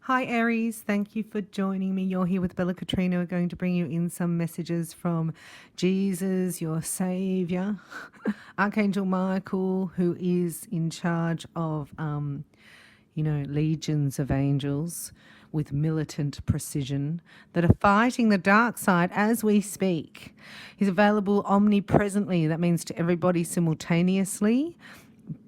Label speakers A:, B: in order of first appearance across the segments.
A: Hi, Aries. Thank you for joining me. You're here with Bella Katrina. We're going to bring you in some messages from Jesus, your Savior, Archangel Michael, who is in charge of, legions of angels with militant precision that are fighting the dark side as we speak. He's available omnipresently. That means to everybody simultaneously.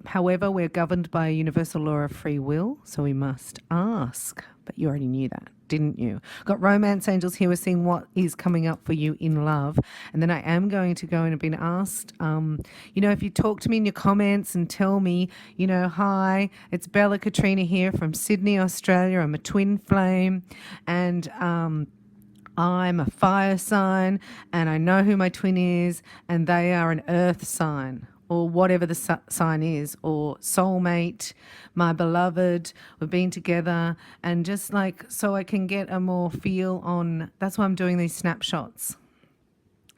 A: However, we're governed by a universal law of free will, so we must ask. But you already knew that, didn't you? Got romance angels here. We're seeing what is coming up for you in love. And then I am going to go and have been asked, if you talk to me in your comments and tell me, hi, it's Bella Katrina here from Sydney, Australia. I'm a twin flame and I'm a fire sign and I know who my twin is and they are an earth sign or whatever the sign is, or soulmate, my beloved, we've been together, and just like so I can get a more feel on, that's why I'm doing these snapshots.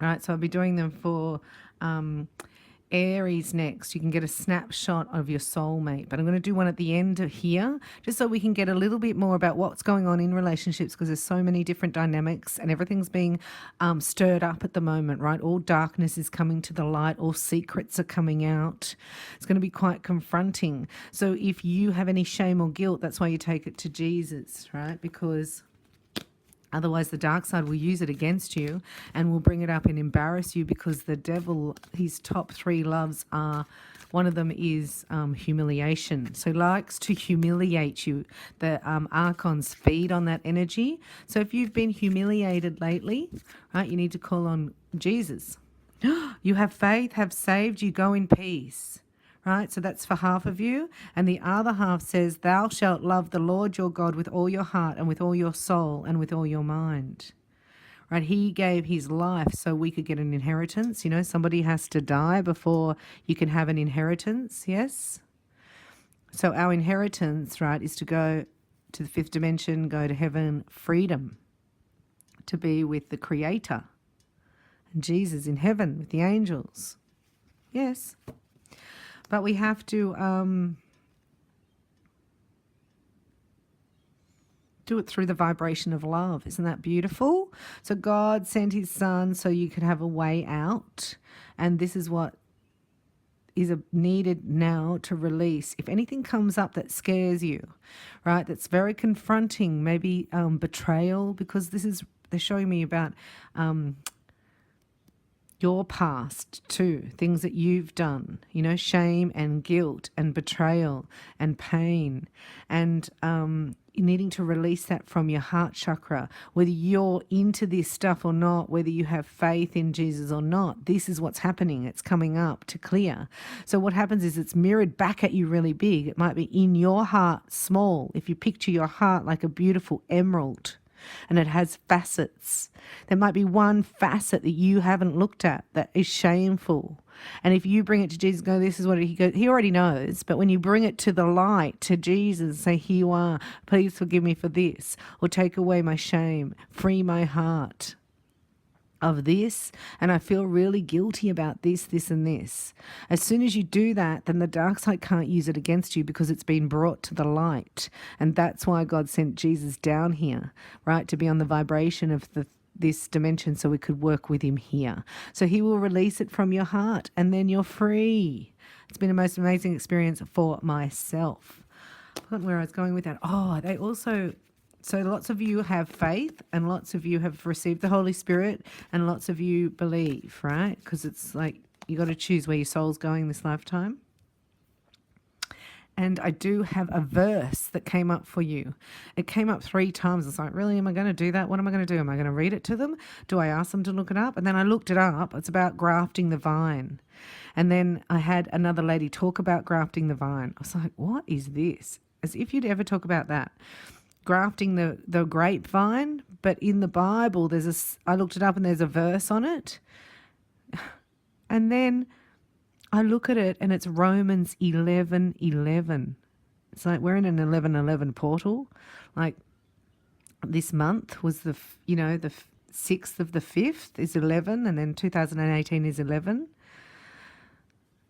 A: All right, so I'll be doing them for Aries next. You can get a snapshot of your soulmate, but I'm going to do one at the end of here just so we can get a little bit more about what's going on in relationships, because there's so many different dynamics and everything's being stirred up at the moment, right? All darkness is coming to the light, all secrets are coming out. It's going to be quite confronting. So if you have any shame or guilt, that's why you take it to Jesus, right? Because otherwise, the dark side will use it against you and will bring it up and embarrass you, because the devil, his top three loves are, one of them is humiliation. So he likes to humiliate you. The archons feed on that energy. So if you've been humiliated lately, right, you need to call on Jesus. You have faith, have saved, you go in peace. Right, so that's for half of you. And the other half says, thou shalt love the Lord your God with all your heart and with all your soul and with all your mind. Right, he gave his life so we could get an inheritance. Somebody has to die before you can have an inheritance, yes? So our inheritance, right, is to go to the fifth dimension, go to heaven, freedom, to be with the Creator. And Jesus in heaven with the angels. Yes. But we have to do it through the vibration of love. Isn't that beautiful? So God sent his son so you could have a way out. And this is what is needed now to release. If anything comes up that scares you, right, that's very confronting, maybe betrayal, because they're showing me about your past too, things that you've done, shame and guilt and betrayal and pain, and needing to release that from your heart chakra, whether you're into this stuff or not, whether you have faith in Jesus or not. This is what's happening. It's coming up to clear. So what happens is it's mirrored back at you really big. It might be in your heart small. If you picture your heart like a beautiful emerald, and it has facets. There might be one facet that you haven't looked at that is shameful. And if you bring it to Jesus, go, this is what he goes, he already knows. But when you bring it to the light, to Jesus, say, here you are, please forgive me for this, or take away my shame, free my heart of this, and I feel really guilty about this, this, and this. As soon as you do that, then the dark side can't use it against you because it's been brought to the light. And that's why God sent Jesus down here, right, to be on the vibration of this dimension so we could work with him here. So he will release it from your heart and then you're free. It's been a most amazing experience for myself. I forgot where I was going with that. So lots of you have faith and lots of you have received the Holy Spirit and lots of you believe, right? Because it's like you got to choose where your soul's going this lifetime. And I do have a verse that came up for you. It came up 3 times. It's like, really, am I going to do that? What am I going to do? Am I going to read it to them? Do I ask them to look it up? And then I looked it up. It's about grafting the vine. And then I had another lady talk about grafting the vine. I was like, what is this? As if you'd ever talk about that. Grafting the grapevine, but in the Bible I looked it up and there's a verse on it. And then I look at it and it's Romans 11:11. It's like we're in an 11:11 portal. Like this month was the 6th of the 5th is 11, and then 2018 is 11.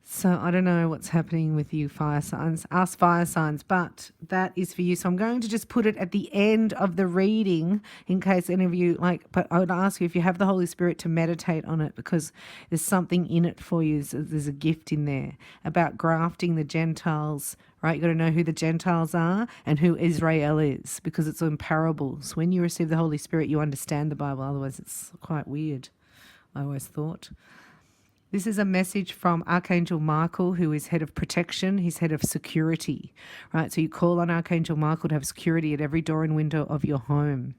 A: So I don't know what's happening with you fire signs, us fire signs, but that is for you. So I'm going to just put it at the end of the reading in case any of you like, but I would ask you if you have the Holy Spirit to meditate on it because there's something in it for you. There's a gift in there about grafting the Gentiles, right? You've got to know who the Gentiles are and who Israel is because it's in parables. When you receive the Holy Spirit, you understand the Bible. Otherwise, it's quite weird, I always thought. This is a message from Archangel Michael, who is head of protection. He's head of security, right? So you call on Archangel Michael to have security at every door and window of your home.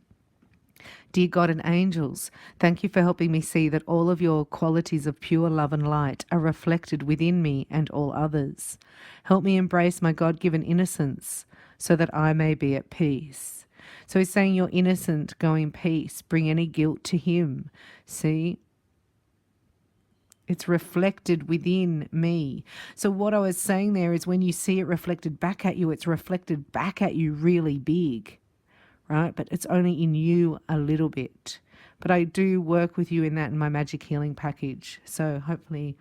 A: Dear God and angels, thank you for helping me see that all of your qualities of pure love and light are reflected within me and all others. Help me embrace my God-given innocence so that I may be at peace. So he's saying you're innocent, go in peace, bring any guilt to him. See? It's reflected within me. So what I was saying there is when you see it reflected back at you, it's reflected back at you really big, right? But it's only in you a little bit. But I do work with you in that in my magic healing package. So hopefully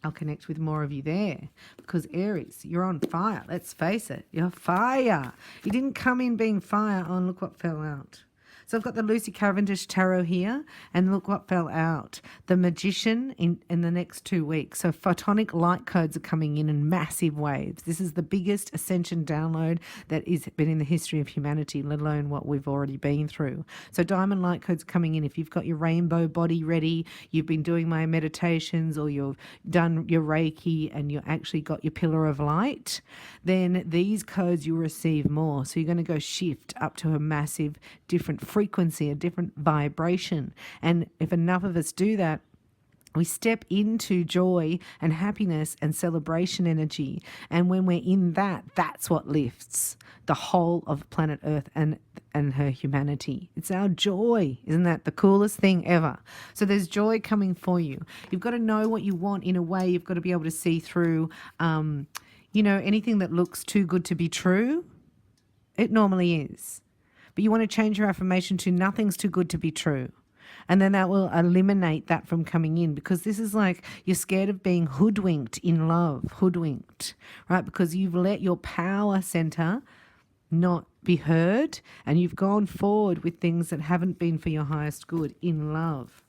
A: I'll connect with more of you there because Aries, you're on fire. Let's face it, you're fire. You didn't come in being fire. Oh, look what fell out. So I've got the Lucy Cavendish Tarot here, and look what fell out. The Magician in the next 2 weeks. So photonic light codes are coming in massive waves. This is the biggest ascension download that has been in the history of humanity, let alone what we've already been through. So diamond light codes coming in. If you've got your rainbow body ready, you've been doing my meditations, or you've done your Reiki and you actually got your pillar of light, then these codes you'll receive more. So you're going to go shift up to a massive different frequency, a different vibration. And if enough of us do that, we step into joy and happiness and celebration energy. And when we're in that, that's what lifts the whole of planet Earth and her humanity. It's our joy. Isn't that the coolest thing ever? So there's joy coming for you. You've got to know what you want in a way. You've got to be able to see through, anything that looks too good to be true. It normally is. But you want to change your affirmation to nothing's too good to be true. And then that will eliminate that from coming in, because this is like you're scared of being hoodwinked in love, hoodwinked, right? Because you've let your power center not be heard and you've gone forward with things that haven't been for your highest good in love.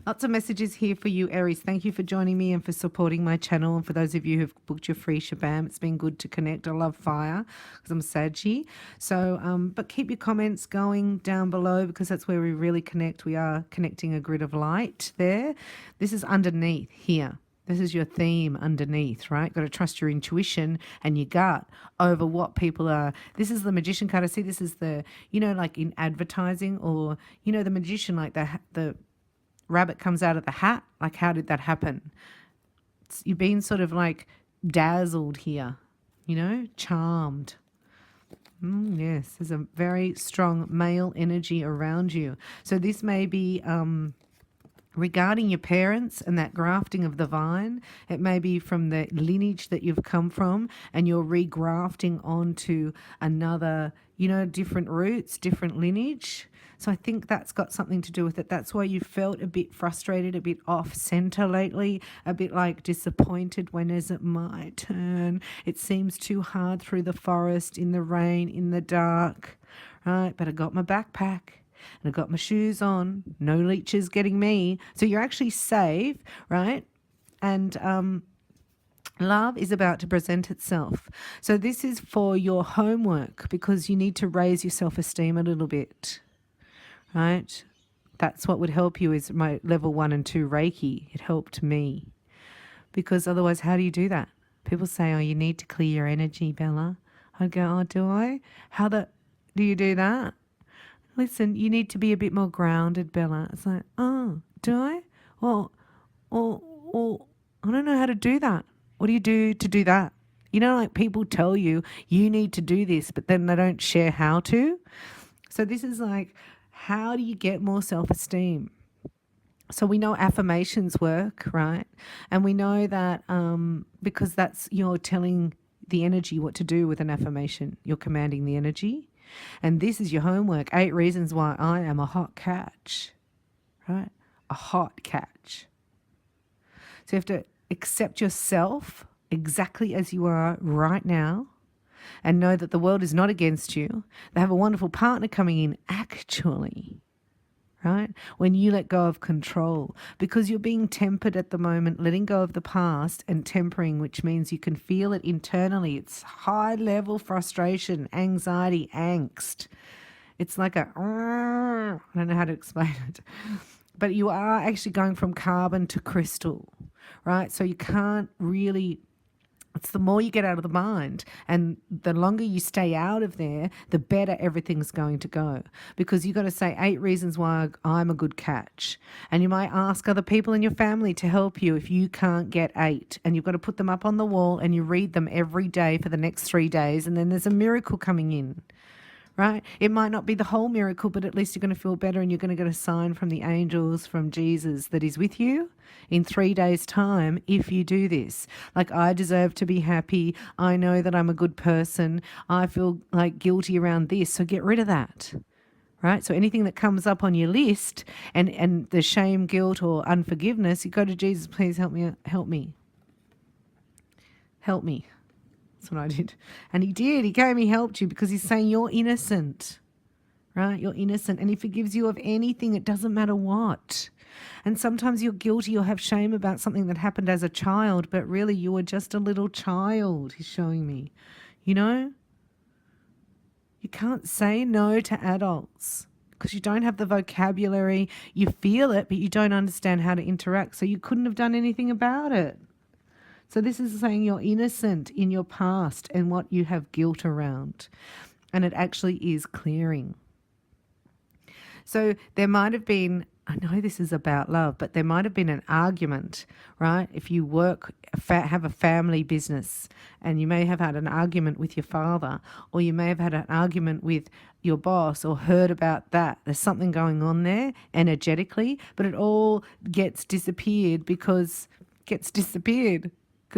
A: Lots of messages here for you, Aries. Thank you for joining me and for supporting my channel. And for those of you who've booked your free shabam, it's been good to connect. I love fire because I'm Saggy. So, but keep your comments going down below because that's where we really connect. We are connecting a grid of light there. This is underneath here. This is your theme underneath, right? Got to trust your intuition and your gut over what people are. This is the Magician card. I see this is the, like in advertising or, the magician, like the rabbit comes out of the hat. Like, how did that happen? You've been sort of like dazzled here, charmed. Yes, there's a very strong male energy around you. So this may be regarding your parents and that grafting of the vine. It may be from the lineage that you've come from and you're regrafting onto another, different roots, different lineage. So I think that's got something to do with it. That's why you felt a bit frustrated, a bit off center lately, a bit like disappointed. When is it my turn? It seems too hard through the forest, in the rain, in the dark, right? But I got my backpack and I got my shoes on. No leeches getting me. So you're actually safe, right? And love is about to present itself. So this is for your homework because you need to raise your self-esteem a little bit. Right? That's what would help you is my level 1 and 2 Reiki. It helped me. Because otherwise, how do you do that? People say, oh, you need to clear your energy, Bella. I'd go, oh, do I? Do you do that? Listen, you need to be a bit more grounded, Bella. It's like, oh, do I? Well, I don't know how to do that. What do you do to do that? Like people tell you, you need to do this, but then they don't share how to. So this is like, how do you get more self-esteem? So we know affirmations work, right? And we know that because that's you're telling the energy what to do with an affirmation. You're commanding the energy. And this is your homework. 8 reasons why I am a hot catch, right? A hot catch. So you have to accept yourself exactly as you are right now and know that the world is not against you. They have a wonderful partner coming in, actually, right? When you let go of control, because you're being tempered at the moment, letting go of the past and tempering, which means you can feel it internally. It's high level frustration, anxiety, angst. It's like a, I don't know how to explain it, but you are actually going from carbon to crystal, right? So you can't really, it's the more you get out of the mind and the longer you stay out of there, the better everything's going to go. Because you've got to say 8 reasons why I'm a good catch. And you might ask other people in your family to help you if you can't get 8. And you've got to put them up on the wall and you read them every day for the next 3 days. And then there's a miracle coming in. Right? It might not be the whole miracle, but at least you're going to feel better and you're going to get a sign from the angels, from Jesus, that is with you in 3 days' time if you do this. Like, I deserve to be happy. I know that I'm a good person. I feel like guilty around this. So get rid of that. Right? So anything that comes up on your list and the shame, guilt or unforgiveness, you go to Jesus, please help me, help me. Help me. That's what I did. And he did. He came, he helped you because he's saying you're innocent, right? You're innocent. And he forgives you of anything. It doesn't matter what. And sometimes you're guilty or have shame about something that happened as a child, but really you were just a little child, he's showing me. You know? You can't say no to adults because you don't have the vocabulary. You feel it, but you don't understand how to interact. So you couldn't have done anything about it. So this is saying you're innocent in your past and what you have guilt around. And it actually is clearing. So there might have been, I know this is about love, but there might have been an argument, right? If you work, have a family business and you may have had an argument with your father, or you may have had an argument with your boss or heard about that. There's something going on there energetically, but it all gets disappeared because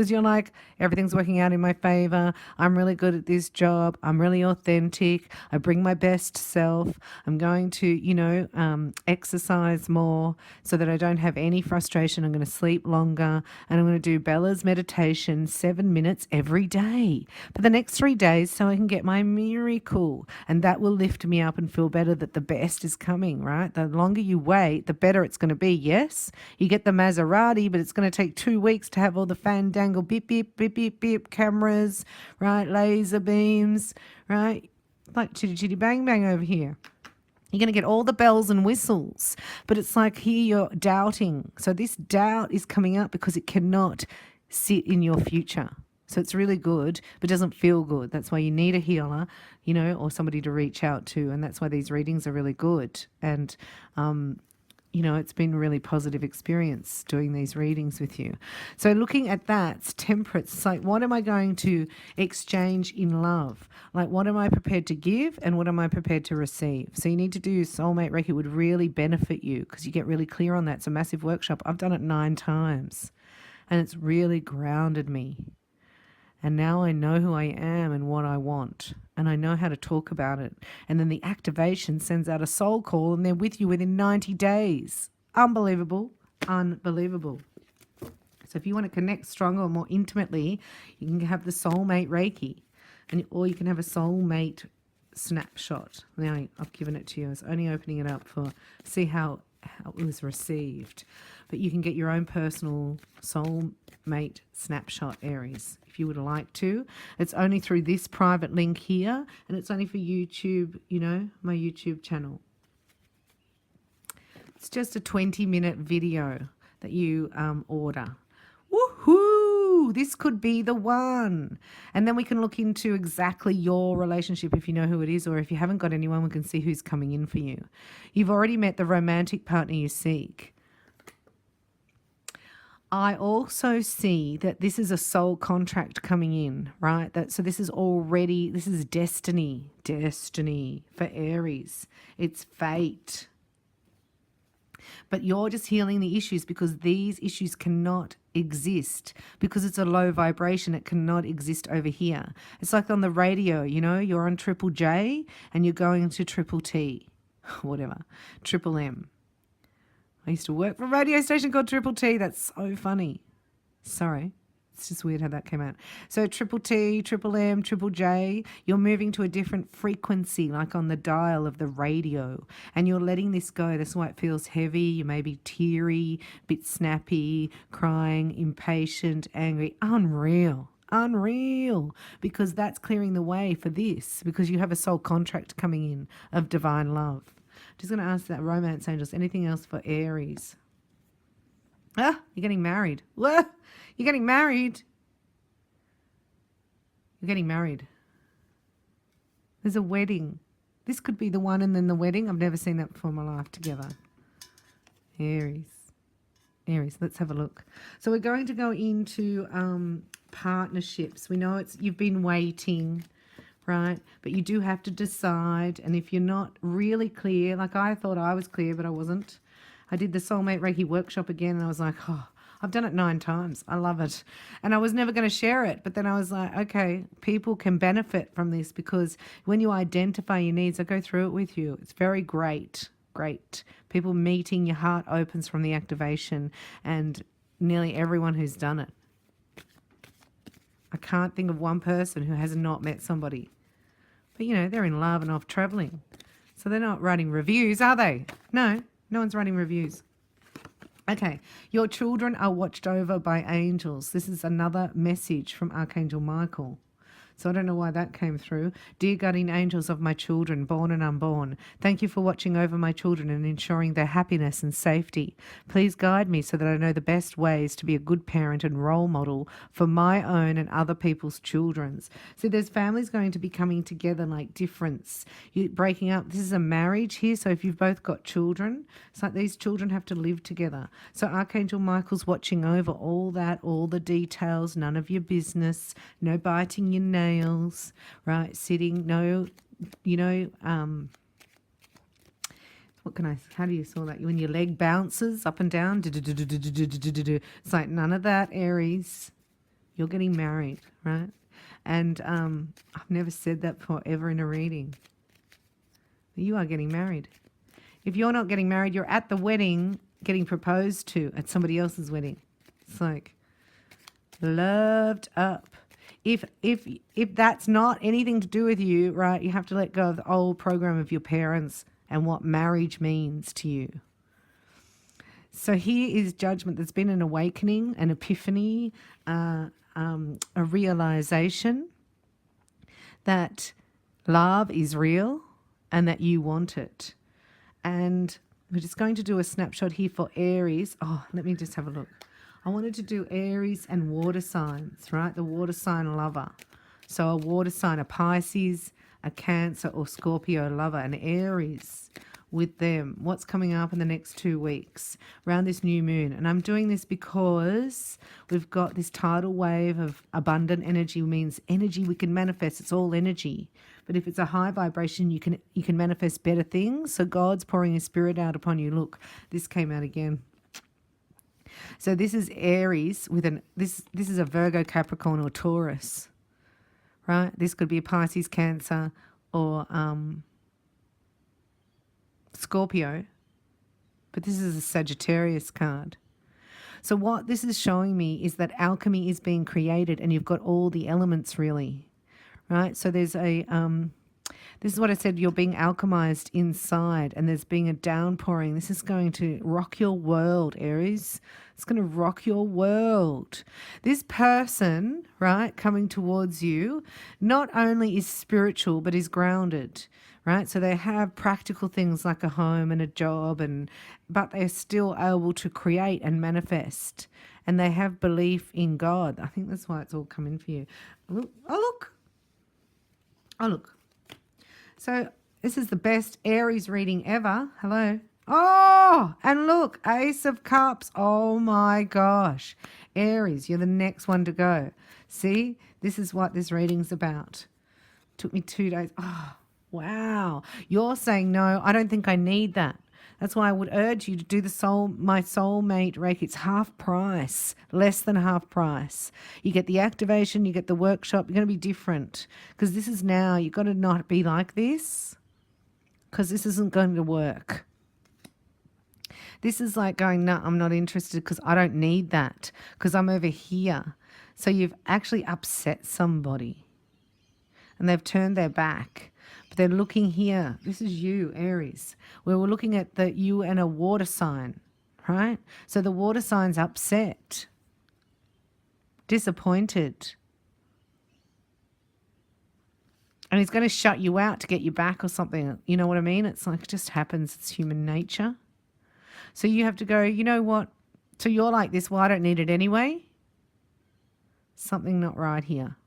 A: you're like, everything's working out in my favor. I'm really good at this job. I'm really authentic. I bring my best self. I'm going to, exercise more so that I don't have any frustration. I'm going to sleep longer. And I'm going to do Bella's meditation 7 minutes every day for the next 3 days so I can get my miracle. And that will lift me up and feel better that the best is coming, right? The longer you wait, the better it's going to be. Yes, you get the Maserati, but it's going to take 2 weeks to have all the fandangle beep, beep, beep, beep, beep cameras, right? Laser beams, right? Like chitty chitty bang bang over here. You're going to get all the bells and whistles, but it's like here you're doubting. So this doubt is coming up because it cannot sit in your future. So it's really good, but doesn't feel good. That's why you need a healer, or somebody to reach out to. And that's why these readings are really good. And, it's been a really positive experience doing these readings with you. So looking at that, it's temperance. It's like, what am I going to exchange in love? Like, what am I prepared to give and what am I prepared to receive? So you need to do soulmate Reiki. It would really benefit you because you get really clear on that. It's a massive workshop. I've done it 9 times and it's really grounded me. And now I know who I am and what I want. And I know how to talk about it. And then the activation sends out a soul call and they're with you within 90 days. Unbelievable. Unbelievable. So if you want to connect stronger or more intimately, you can have the soulmate Reiki. Or you can have a soulmate snapshot. Now I've given it to you. I was only opening it up for see how it was received. But you can get your own personal soulmate snapshot, Aries, if you would like to. It's only through this private link here, and it's only for YouTube, my YouTube channel. It's just a 20-minute video that you order. Woohoo! This could be the one. And then we can look into exactly your relationship if you know who it is, or if you haven't got anyone, we can see who's coming in for you. You've already met the romantic partner you seek. I also see that this is a soul contract coming in, right? So this is destiny for Aries. It's fate. But you're just healing the issues because these issues cannot exist because it's a low vibration. It cannot exist over here. It's like on the radio, you're on triple J and you're going to triple T, whatever, triple M. I used to work for a radio station called Triple T. That's so funny. Sorry. It's just weird how that came out. So triple T, triple M, triple J, you're moving to a different frequency, like on the dial of the radio, and you're letting this go. That's why it feels heavy. You may be teary, bit snappy, crying, impatient, angry. Unreal. Unreal. Because that's clearing the way for this, because you have a soul contract coming in of divine love. Just going to ask that romance angels, anything else for Aries? Ah, you're getting married. Whoa, you're getting married. You're getting married. There's a wedding. This could be the one and then the wedding. I've never seen that before in my life together. Aries. Aries, let's have a look. So we're going to go into partnerships. We know you've been waiting, right? But you do have to decide. And if you're not really clear, like I thought I was clear, but I wasn't. I did the Soulmate Reiki workshop again, and I was like, oh, I've done it 9 times. I love it. And I was never going to share it. But then I was like, okay, people can benefit from this, because when you identify your needs, I go through it with you. It's very great. Great. People meeting, your heart opens from the activation, and nearly everyone who's done it. I can't think of one person who has not met somebody. But, you know, they're in love and off traveling. So they're not writing reviews, are they? No. No one's writing reviews. Okay, your children are watched over by angels. This is another message from Archangel Michael. So I don't know why that came through. Dear guardian angels of my children, born and unborn, thank you for watching over my children and ensuring their happiness and safety. Please guide me so that I know the best ways to be a good parent and role model for my own and other people's children's. So there's families going to be coming together like difference. You breaking up. This is a marriage here. So if you've both got children, it's like these children have to live together. So Archangel Michael's watching over all that, all the details, none of your business, no biting your nails. Right, sitting, no, you know, what can I, how do you saw that? When your leg bounces up and down, it's like none of that, Aries. You're getting married, right? And I've never said that before ever in a reading. You are getting married. If you're not getting married, you're at the wedding getting proposed to at somebody else's wedding. It's like loved up. If that's not anything to do with you, right, you have to let go of the old program of your parents and what marriage means to you. So here is judgment. There's been an awakening, an epiphany, a realization that love is real and that you want it. And we're just going to do a snapshot here for Aries. Oh, let me just have a look. I wanted to do Aries and water signs, right? The water sign lover. So a water sign, a Pisces, a Cancer or Scorpio lover, an Aries with them. What's coming up in the next 2 weeks around this new moon? And I'm doing this because we've got this tidal wave of abundant energy, means energy we can manifest. It's all energy. But if it's a high vibration, you can manifest better things. So God's pouring His Spirit out upon you. Look, this came out again. So this is Aries with this is a Virgo, Capricorn or Taurus, right? This could be a Pisces, Cancer or Scorpio, but this is a Sagittarius card. So what this is showing me is that alchemy is being created and you've got all the elements really, right? So there's a this is what I said, you're being alchemized inside and there's being a downpouring. This is going to rock your world, Aries. It's going to rock your world. This person, right, coming towards you, not only is spiritual, but is grounded, right? So they have practical things like a home and a job, but they're still able to create and manifest. And they have belief in God. I think that's why it's all coming for you. Look. Oh, look. Oh, look. So this is the best Aries reading ever. Hello. Oh, and look, Ace of Cups. Oh my gosh. Aries, you're the next one to go. See, this is what this reading's about. Took me 2 days. Oh, wow. You're saying, no, I don't think I need that. That's why I would urge you to do my soulmate Reiki. It's half price, less than half price. You get the activation, you get the workshop. You're going to be different because this is now. You've got to not be like this because this isn't going to work. This is like going, no, I'm not interested because I don't need that because I'm over here. So you've actually upset somebody and they've turned their back. But they're looking here. This is you, Aries, where we're looking at you and a water sign, right? So the water sign's upset, disappointed. And he's going to shut you out to get you back or something. You know what I mean? It's like, it just happens. It's human nature. So you have to go, you know what? So you're like this, well, I don't need it anyway. Something not right here.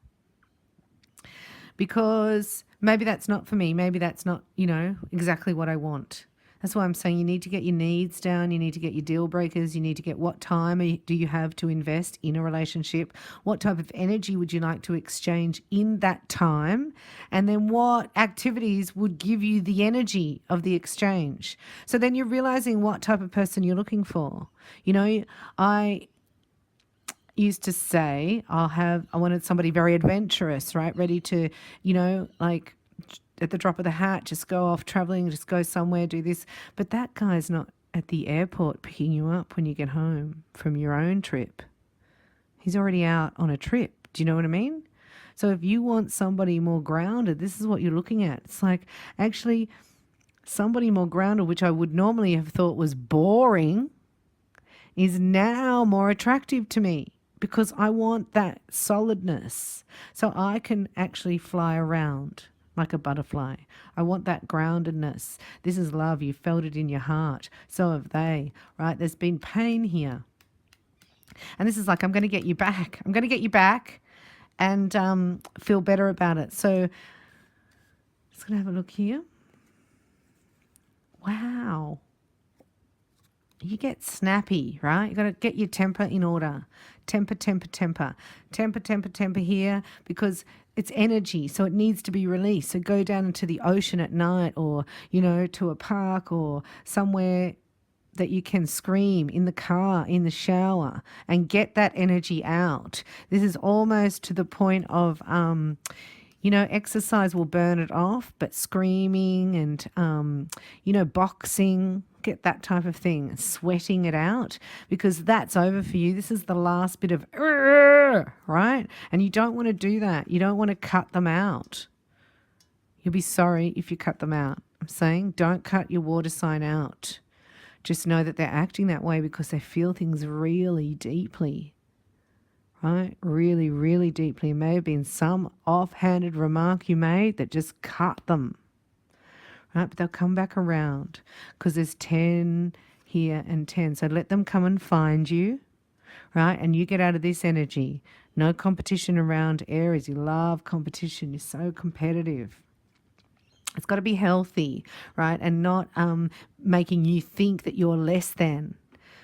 A: Because maybe that's not for me. Maybe that's not, exactly what I want. That's why I'm saying you need to get your needs down. You need to get your deal breakers. You need to get what time do you have to invest in a relationship? What type of energy would you like to exchange in that time? And then what activities would give you the energy of the exchange? So then you're realizing what type of person you're looking for. I used to say I wanted somebody very adventurous, right? Ready to, like at the drop of the hat, just go off traveling, just go somewhere, do this. But that guy's not at the airport picking you up when you get home from your own trip. He's already out on a trip. Do you know what I mean? So if you want somebody more grounded, this is what you're looking at. It's like actually somebody more grounded, which I would normally have thought was boring, is now more attractive to me because I want that solidness. So I can actually fly around like a butterfly. I want that groundedness. This is love. You felt it in your heart. So have they, right? There's been pain here. And this is like, I'm going to get you back. I'm going to get you back and feel better about it. So just going to have a look here. Wow. You get snappy, right? You got to get your temper in order. Temper here because it's energy, so it needs to be released. So go down into the ocean at night or, to a park or somewhere that you can scream, in the car, in the shower, and get that energy out. This is almost to the point of, exercise will burn it off, but screaming and, boxing, get that type of thing, sweating it out, because that's over for you. This is the last bit of, right? And you don't want to do that. You don't want to cut them out. You'll be sorry if you cut them out. I'm saying don't cut your water sign out. Just know that they're acting that way because they feel things really deeply. Right? Really, really deeply. It may have been some offhanded remark you made that just cut them. Right? But they'll come back around because there's 10 here and 10. So let them come and find you, right? And you get out of this energy. No competition around Aries. You love competition. You're so competitive. It's got to be healthy, right? And not making you think that you're less than.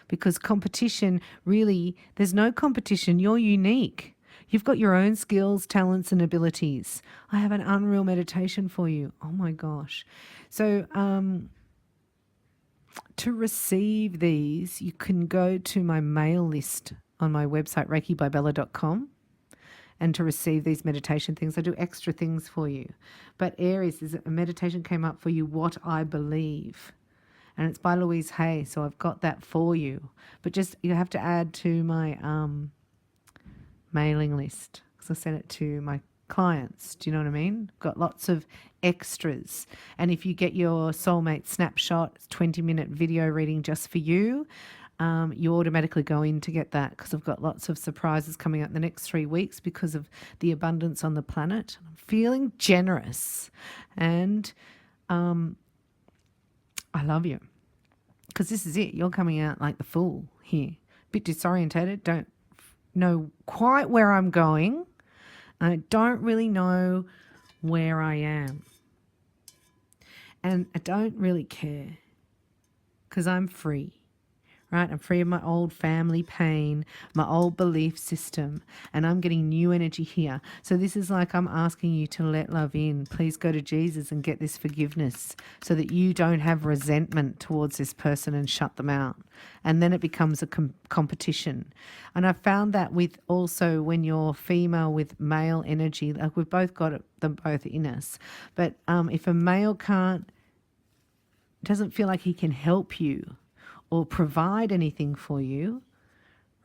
A: Because competition, really, there's no competition. You're unique. You've got your own skills, talents, and abilities. I have an unreal meditation for you. Oh my gosh. So to receive these, you can go to my mail list on my website, reikibybella.com. And to receive these meditation things, I do extra things for you. But Aries, a meditation came up for you, What I Believe. And it's by Louise Hay, so I've got that for you. But just you have to add to my mailing list because I send it to my clients. Do you know what I mean? Got lots of extras. And if you get your soulmate snapshot, 20-minute video reading just for you, you automatically go in to get that because I've got lots of surprises coming out in the next 3 weeks because of the abundance on the planet. I'm feeling generous and I love you because this is it. You're coming out like the fool here. Bit disorientated, don't know quite where I'm going. I don't really know where I am. And I don't really care because I'm free. Right? I'm free of my old family pain, my old belief system, and I'm getting new energy here. So this is like I'm asking you to let love in. Please go to Jesus and get this forgiveness so that you don't have resentment towards this person and shut them out. And then it becomes a competition. And I found that with also when you're female with male energy, like we've both got them both in us. But if a male doesn't feel like he can help you, or provide anything for you,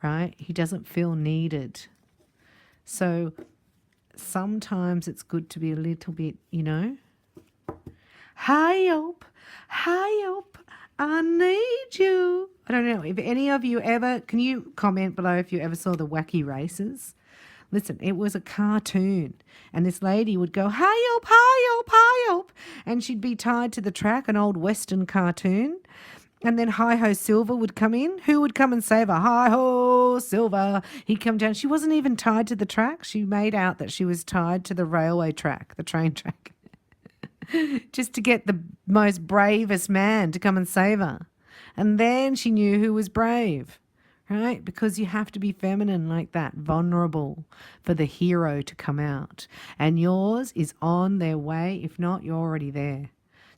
A: right? He doesn't feel needed. So sometimes it's good to be a little bit, help, help, I need you. I don't know if any of you ever, can you comment below if you ever saw the Wacky Races? Listen, it was a cartoon, and this lady would go, help, help, help, and she'd be tied to the track, an old Western cartoon. And then Hi-Ho Silver would come in. Who would come and save her? Hi-Ho Silver. He'd come down. She wasn't even tied to the track. She made out that she was tied to the railway track, the train track, just to get the most bravest man to come and save her. And then she knew who was brave, right? Because you have to be feminine like that, vulnerable for the hero to come out. And yours is on their way. If not, you're already there.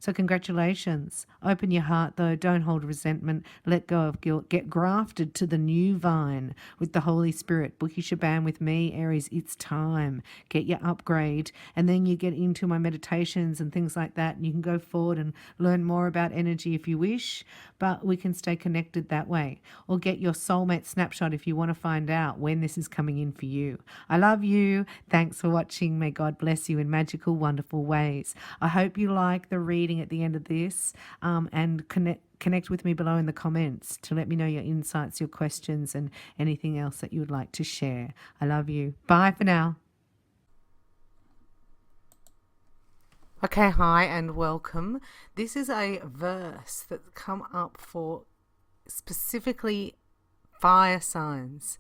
A: So congratulations. Open your heart, though. Don't hold resentment. Let go of guilt. Get grafted to the new vine with the Holy Spirit. Bookie Shaban with me, Aries. It's time. Get your upgrade. And then you get into my meditations and things like that. And you can go forward and learn more about energy if you wish. But we can stay connected that way. Or get your soulmate snapshot if you want to find out when this is coming in for you. I love you. Thanks for watching. May God bless you in magical, wonderful ways. I hope you like the reading at the end of this, and connect with me below in the comments to let me know your insights, your questions, and anything else that you would like to share. I love you. Bye for now. Okay, hi and welcome. This is a verse that's come up for specifically fire signs.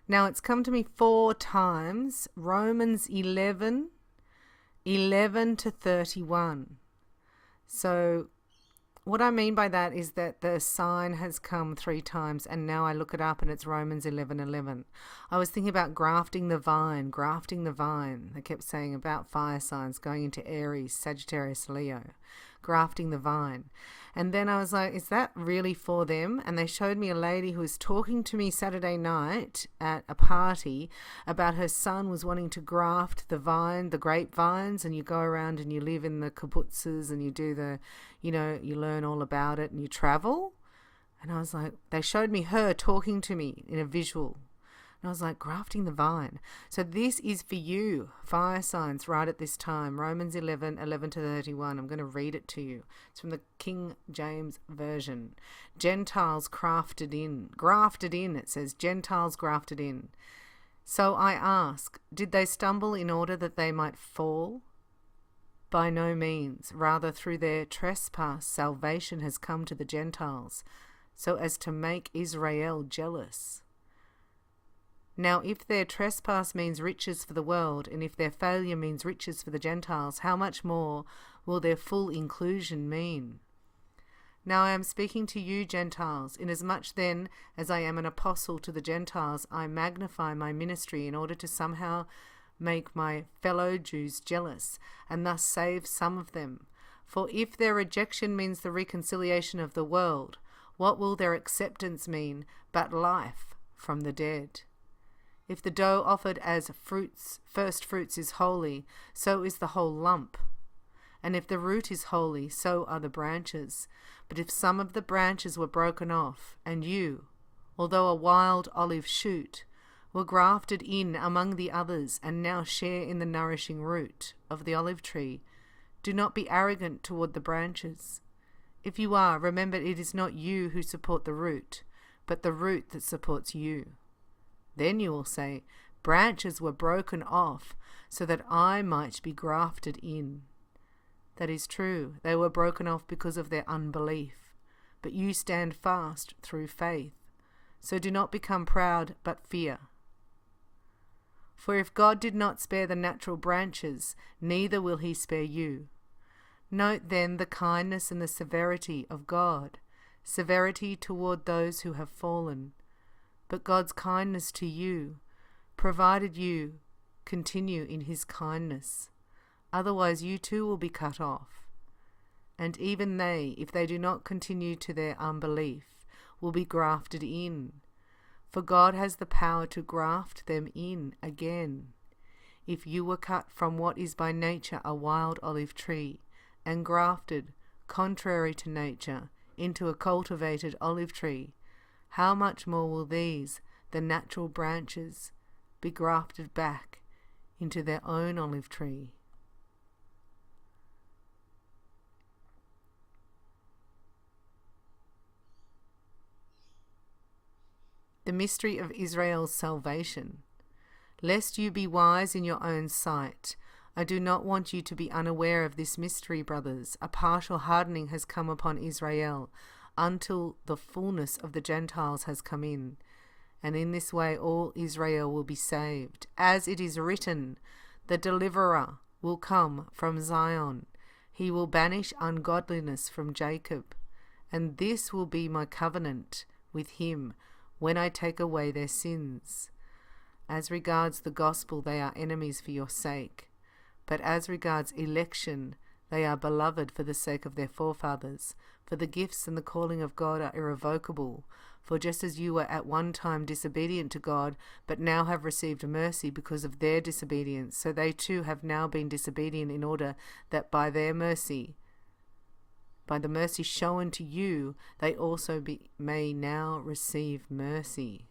A: Now, it's come to me 4 times. Romans 11 to 31. So what I mean by that is that the sign has come 3 times, and now I look it up and it's Romans 11:11. I was thinking about grafting the vine. They kept saying about fire signs going into Aries, Sagittarius, Leo, grafting the vine. And then I was like, is that really for them? And they showed me a lady who was talking to me Saturday night at a party about her son was wanting to graft the vine, the grapevines, and you go around and you live in the kibbutzes and you do the, you learn all about it and you travel. And I was like, they showed me her talking to me in a visual. And I was like, grafting the vine. So this is for you, fire signs, right at this time. Romans 11 to 31. I'm going to read it to you. It's from the King James Version. Gentiles grafted in, it says. Gentiles grafted in. So I ask, did they stumble in order that they might fall? By no means. Rather, through their trespass, salvation has come to the Gentiles, so as to make Israel jealous. Now, if their trespass means riches for the world, and if their failure means riches for the Gentiles, how much more will their full inclusion mean? Now I am speaking to you, Gentiles. Inasmuch then as I am an apostle to the Gentiles, I magnify my ministry in order to somehow make my fellow Jews jealous, and thus save some of them. For if their rejection means the reconciliation of the world, what will their acceptance mean but life from the dead? If the dough offered as first fruits is holy, so is the whole lump. And if the root is holy, so are the branches. But if some of the branches were broken off, and you, although a wild olive shoot, were grafted in among the others, and now share in the nourishing root of the olive tree, do not be arrogant toward the branches. If you are, remember it is not you who support the root, but the root that supports you. Then you will say, branches were broken off so that I might be grafted in. That is true. They were broken off because of their unbelief. But you stand fast through faith. So do not become proud, but fear. For if God did not spare the natural branches, neither will he spare you. Note then the kindness and the severity of God, severity toward those who have fallen, but God's kindness to you, provided you continue in his kindness. Otherwise you too will be cut off. And even they, if they do not continue to their unbelief, will be grafted in. For God has the power to graft them in again. If you were cut from what is by nature a wild olive tree, and grafted, contrary to nature, into a cultivated olive tree, how much more will these, the natural branches, be grafted back into their own olive tree? The mystery of Israel's salvation. Lest you be wise in your own sight, I do not want you to be unaware of this mystery, brothers. A partial hardening has come upon Israel until the fullness of the Gentiles has come in. And in this way all Israel will be saved. As it is written, the deliverer will come from Zion. He will banish ungodliness from Jacob. And this will be my covenant with him when I take away their sins. As regards the gospel, they are enemies for your sake. But as regards election, they are beloved for the sake of their forefathers. For the gifts and the calling of God are irrevocable. For just as you were at one time disobedient to God, but now have received mercy because of their disobedience, so they too have now been disobedient, in order that by the mercy shown to you, they also may now receive mercy.